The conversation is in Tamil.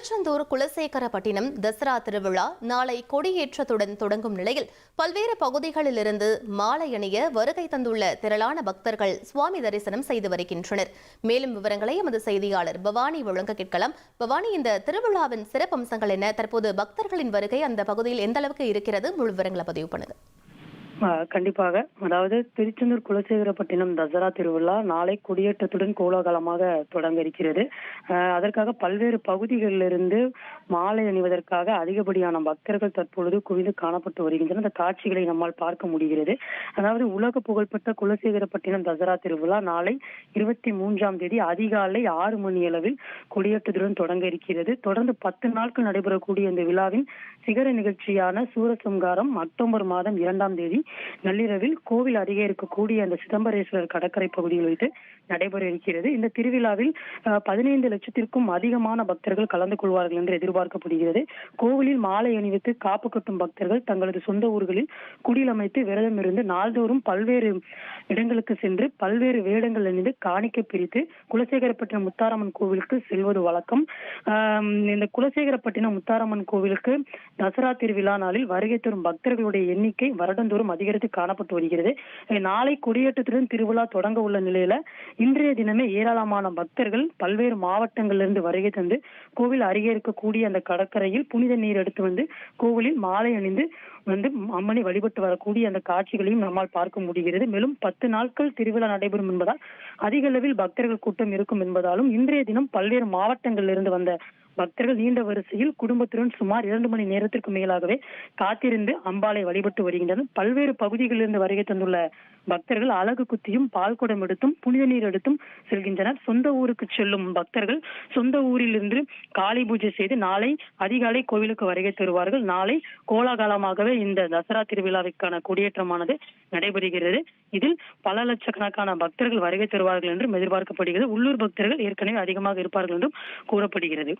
திருச்செந்தூர் குலசேகரப்பட்டினம் தசரா திருவிழா நாளை கொடியேற்றத்துடன் தொடங்கும் நிலையில் பல்வேறு பகுதிகளிலிருந்து மாலை அணிய வருகை தந்துள்ள திரளான பக்தர்கள் சுவாமி தரிசனம் செய்து வருகின்றனர். மேலும் விவரங்களை எமது செய்தியாளர் பவானி வழங்க கேட்கலாம். பவானி, இந்த திருவிழாவின் சிறப்பம்சங்கள் என்ன? தற்போது பக்தர்களின் வருகை அந்த பகுதியில் எந்த அளவுக்கு இருக்கிறது? முழு விவரங்களை பதிவு பண்ணுங்க. கண்டிப்பாக. அதாவது திருச்செந்தூர் குலசேகரப்பட்டினம் தசரா திருவிழா நாளை கொடியேற்றத்துடன் கோலாகலமாக தொடங்க இருக்கிறது. அதற்காக பல்வேறு பகுதிகளிலிருந்து மாலை அணிவதற்காக அதிகப்படியான பக்தர்கள் தற்பொழுது குவிந்து காணப்பட்டு வருகின்றனர். அந்த காட்சிகளை நம்மால் பார்க்க முடிகிறது. அதாவது உலக புகழ்பெற்ற குலசேகரப்பட்டினம் தசரா திருவிழா நாளை 23ஆம் தேதி அதிகாலை 6 மணி அளவில் கொடியேற்றத்துடன் தொடங்க இருக்கிறது. தொடர்ந்து 10 நாட்கள் நடைபெறக்கூடிய இந்த விழாவின் சிகர நிகழ்ச்சியான சூரசம்காரம் அக்டோபர் மாதம் 2ஆம் தேதி நள்ளிரவில் கோவில் அருகே இருக்கக்கூடிய அந்த சிதம்பரேஸ்வரர் கடற்கரை பகுதியில் வைத்து நடைபெற இருக்கிறது. இந்த திருவிழாவில் 15 லட்சத்திற்கும் அதிகமான பக்தர்கள் கலந்து கொள்வார்கள் என்று எதிர்பார்க்கப்படுகிறது. கோவிலில் மாலை அணிவித்து காப்பு கட்டும் பக்தர்கள் தங்களது சொந்த ஊர்களில் குடில் அமைத்து விரதம் இருந்து நாள்தோறும் பல்வேறு இடங்களுக்கு சென்று பல்வேறு வேடங்கள் அணிந்து காணிக்கை பிரித்து குலசேகரப்பட்டினம் முத்தாரம்மன் கோவிலுக்கு செல்வது வழக்கம். இந்த குலசேகரப்பட்டினம் முத்தாரம்மன் கோவிலுக்கு தசரா திருவிழா நாளில் வருகை தரும் பக்தர்களுடைய எண்ணிக்கை வருடந்தோறும் அதிகரித்து காணப்பட்டு வருகிறது. நாளை கொடியேற்றத்துடன் திருவிழா தொடங்க உள்ள நிலையில இன்றைய தினமே ஏராளமான பக்தர்கள் பல்வேறு மாவட்டங்களிலிருந்து வருகை தந்து கோவில் அருகே இருக்கக்கூடிய அந்த கடற்கரையில் புனித நீர் எடுத்து வந்து கோவிலில் மாலை அணிந்து அம்மனை வழிபட்டு வரக்கூடிய அந்த காட்சிகளையும் நம்மால் பார்க்க முடிகிறது. மேலும் 10 நாட்கள் திருவிழா நடைபெறும் என்பதால் அதிக அளவில் பக்தர்கள் கூட்டம் இருக்கும் என்பதாலும் இன்றைய தினம் பல்வேறு மாவட்டங்களிலிருந்து வந்த பக்தர்கள் நீண்ட வரிசையில் குடும்பத்துடன் சுமார் 2 மணி நேரத்திற்கு மேலாகவே காத்திருந்து அம்பாளை வழிபட்டு வருகின்றனர். பல்வேறு பகுதிகளிலிருந்து வருகை தந்துள்ள பக்தர்கள் அலகு குத்தியும் பால் குடம் எடுத்தும் புனித நீர் எடுத்தும் செல்கின்றனர். சொந்த ஊருக்கு செல்லும் பக்தர்கள் சொந்த ஊரிலிருந்து காளி பூஜை செய்து நாளை அதிகாலை கோவிலுக்கு வருகை தருவார்கள். நாளை கோலாகலமாகவே இந்த தசரா திருவிழாவிற்கான கொடியேற்றமானது நடைபெறுகிறது. இதில் பல லட்சக்கணக்கான பக்தர்கள் வருகை தருவார்கள் என்றும் எதிர்பார்க்கப்படுகிறது. உள்ளூர் பக்தர்கள் ஏற்கனவே அதிகமாக இருப்பார்கள் என்றும் கூறப்படுகிறது.